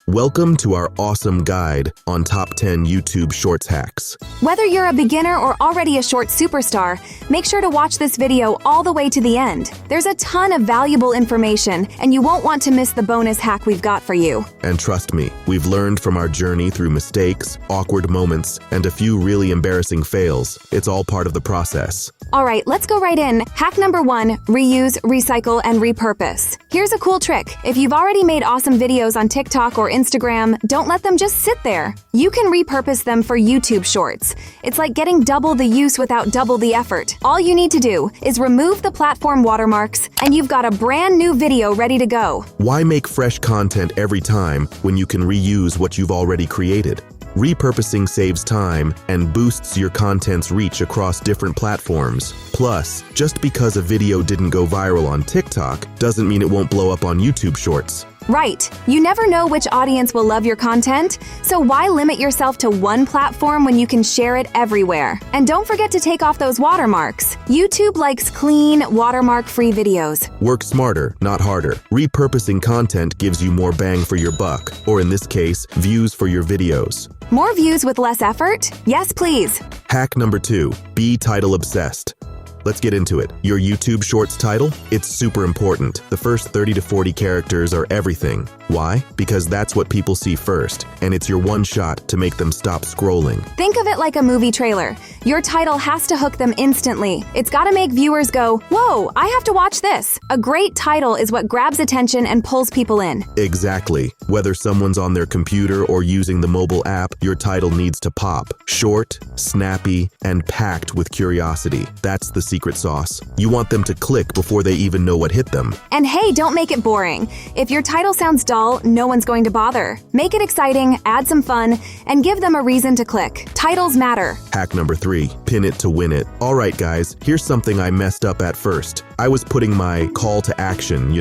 Welcome to our awesome guide on top 10 YouTube Shorts hacks. Whether you're a beginner or already a short superstar, make sure to watch this video all the way to the end. There's a ton of valuable information, and you won't want to miss the bonus hack we've got for you. And trust me, we've learned from our journey through mistakes, awkward moments, and a few really embarrassing fails. It's all part of the process. All right, let's go right in. Hack number 1, reuse, recycle, and repurpose. Here's a cool trick. If you've already made awesome videos on TikTok or Instagram, don't let them just sit there. You can repurpose them for YouTube Shorts. It's like getting double the use without double the effort. All you need to do is remove the platform watermarks, and you've got a brand new video ready to go. Why make fresh content every time when you can reuse what you've already created? Repurposing saves time and boosts your content's reach across different platforms. Plus, just because a video didn't go viral on TikTok doesn't mean it won't blow up on YouTube Shorts. Right. You never know which audience will love your content, so why limit yourself to one platform when you can share it everywhere? And don't forget to take off those watermarks. YouTube likes clean, watermark-free videos. Work smarter, not harder. Repurposing content gives you more bang for your buck, or in this case, views for your videos. More views with less effort? Yes, please. Hack number 2, be title obsessed. Let's get into it. Your YouTube Shorts title? It's super important. The first 30 to 40 characters are everything. Why? Because that's what people see first, and it's your one shot to make them stop scrolling. Think of it like a movie trailer. Your title has to hook them instantly. It's gotta make viewers go, "Whoa, I have to watch this." A great title is what grabs attention and pulls people in. Exactly. Whether someone's on their computer or using the mobile app, your title needs to pop. Short, snappy, and packed with curiosity. That's the secret sauce. You want them to click before they even know what hit them. And hey, don't make it boring. If your title sounds dull, no one's going to bother. Make it exciting, add some fun, and give them a reason to click. Titles matter. Hack number 3, pin it to win it. All right, guys, here's something I messed up at first. I was putting my call to action,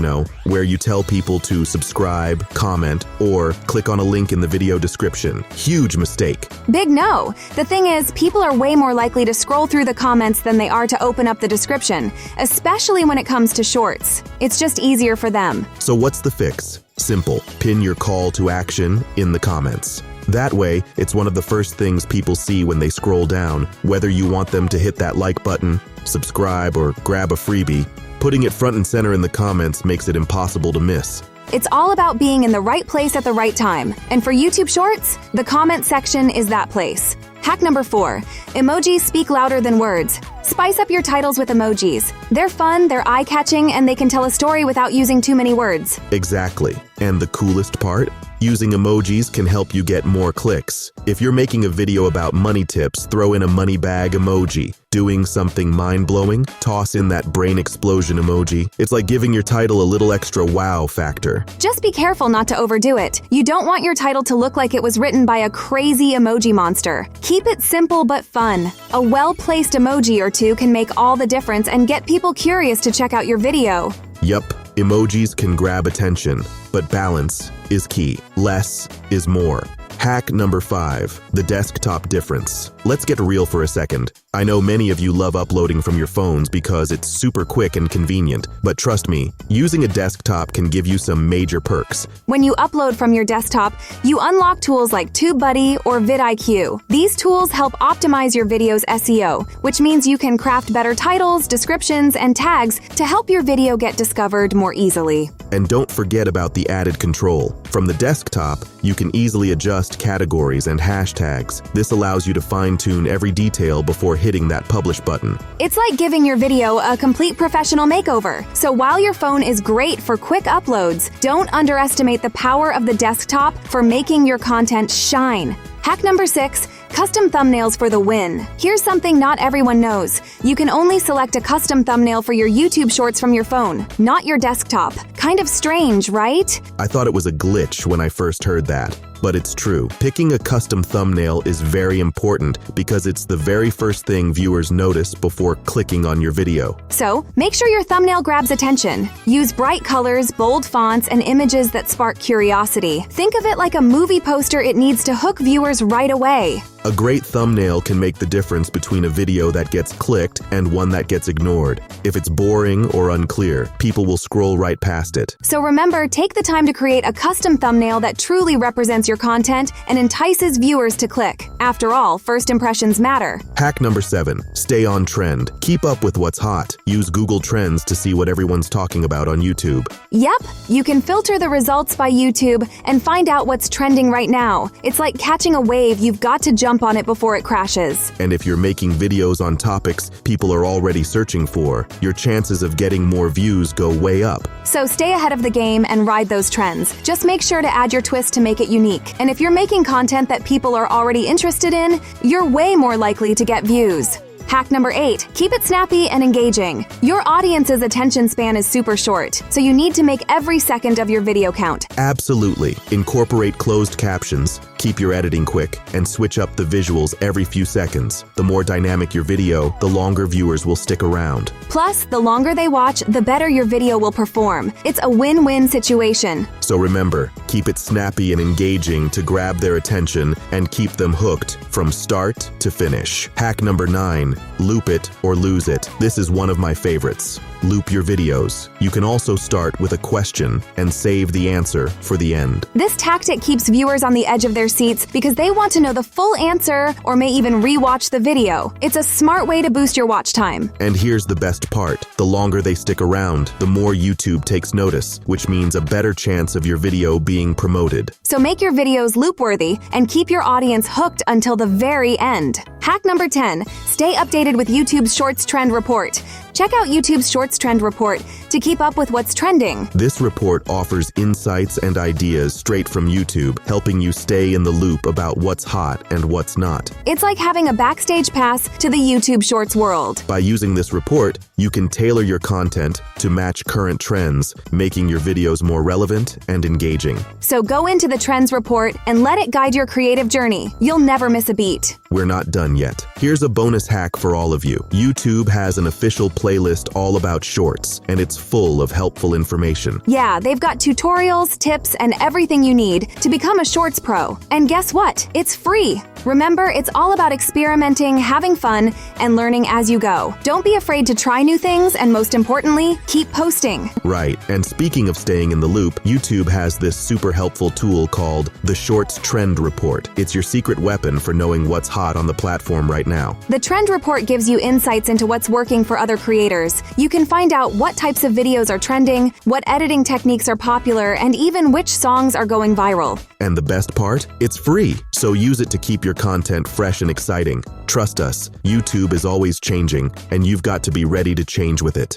where you tell people to subscribe, comment, or click on a link in the video description. Huge mistake. Big no. The thing is, people are way more likely to scroll through the comments than they are to open up the description, especially when it comes to shorts. It's just easier for them. So what's the fix? Simple. Pin your call to action in the comments. That way, it's one of the first things people see when they scroll down, whether you want them to hit that like button, subscribe, or grab a freebie. Putting it front and center in the comments makes it impossible to miss. It's all about being in the right place at the right time. And for YouTube Shorts, the comment section is that place. Hack number 4, emojis speak louder than words. Spice up your titles with emojis. They're fun, they're eye-catching, and they can tell a story without using too many words. Exactly. And the coolest part? Using emojis can help you get more clicks. If you're making a video about money tips, throw in a money bag emoji. Doing something mind-blowing? Toss in that brain explosion emoji. It's like giving your title a little extra wow factor. Just be careful not to overdo it. You don't want your title to look like it was written by a crazy emoji monster. Keep it simple but fun. A well-placed emoji or two can make all the difference and get people curious to check out your video. Yup, emojis can grab attention, but balance is key. Less is more. Hack number 5, the desktop difference. Let's get real for a second. I know many of you love uploading from your phones because it's super quick and convenient, but trust me, using a desktop can give you some major perks. When you upload from your desktop, you unlock tools like TubeBuddy or vidIQ. These tools help optimize your video's SEO, which means you can craft better titles, descriptions, and tags to help your video get discovered more easily. And don't forget about the added control. From the desktop, you can easily adjust categories and hashtags. This allows you to fine-tune every detail before hitting that publish button. It's like giving your video a complete professional makeover. So while your phone is great for quick uploads, don't underestimate the power of the desktop for making your content shine. Hack number 6, custom thumbnails for the win. Here's something not everyone knows. You can only select a custom thumbnail for your YouTube Shorts from your phone, not your desktop. Kind of strange, right? I thought it was a glitch when I first heard that. But it's true. Picking a custom thumbnail is very important because it's the very first thing viewers notice before clicking on your video. So, make sure your thumbnail grabs attention. Use bright colors, bold fonts, and images that spark curiosity. Think of it like a movie poster. It needs to hook viewers right away. A great thumbnail can make the difference between a video that gets clicked and one that gets ignored. If it's boring or unclear, people will scroll right past it. So remember, take the time to create a custom thumbnail that truly represents your content and entices viewers to click. After all, first impressions matter. Hack number 7. Stay on trend. Keep up with what's hot. Use Google Trends to see what everyone's talking about on YouTube. Yep, you can filter the results by YouTube and find out what's trending right now. It's like catching a wave, you've got to jump on it before it crashes. And if you're making videos on topics people are already searching for, your chances of getting more views go way up. So stay ahead of the game and ride those trends. Just make sure to add your twist to make it unique. And if you're making content that people are already interested in, you're way more likely to get views. Hack number 8, keep it snappy and engaging. Your audience's attention span is super short, so you need to make every second of your video count. Absolutely. Incorporate closed captions, keep your editing quick, and switch up the visuals every few seconds. The more dynamic your video, the longer viewers will stick around. Plus, the longer they watch, the better your video will perform. It's a win-win situation. So remember, keep it snappy and engaging to grab their attention and keep them hooked from start to finish. Hack number 9, loop it or lose it. This is one of my favorites. Loop your videos. You can also start with a question and save the answer for the end. This tactic keeps viewers on the edge of their seats because they want to know the full answer or may even re-watch the video. It's a smart way to boost your watch time. And here's the best part. The longer they stick around, the more YouTube takes notice, which means a better chance of your video being promoted. So make your videos loop-worthy and keep your audience hooked until the very end. Hack number 10, stay updated with YouTube's Shorts Trend Report. Check out YouTube's Shorts Trend Report to keep up with what's trending. This report offers insights and ideas straight from YouTube, helping you stay in the loop about what's hot and what's not. It's like having a backstage pass to the YouTube Shorts world. By using this report, you can tailor your content to match current trends, making your videos more relevant and engaging. So go into the Trends Report and let it guide your creative journey. You'll never miss a beat. We're not done yet. Here's a bonus hack for all of you. YouTube has an official playlist all about shorts, and it's full of helpful information. Yeah, they've got tutorials, tips, and everything you need to become a Shorts pro. And guess what? It's free. Remember, it's all about experimenting, having fun, and learning as you go. Don't be afraid to try new things, and most importantly, keep posting. Right, and speaking of staying in the loop, YouTube has this super helpful tool called the Shorts Trend Report. It's your secret weapon for knowing what's hot on the platform right now. The Trend Report gives you insights into what's working for other creators. You can find out what types of videos are trending, what editing techniques are popular, and even which songs are going viral. And the best part? It's free, so use it to keep your content fresh and exciting. Trust us, YouTube is always changing, and you've got to be ready to change with it.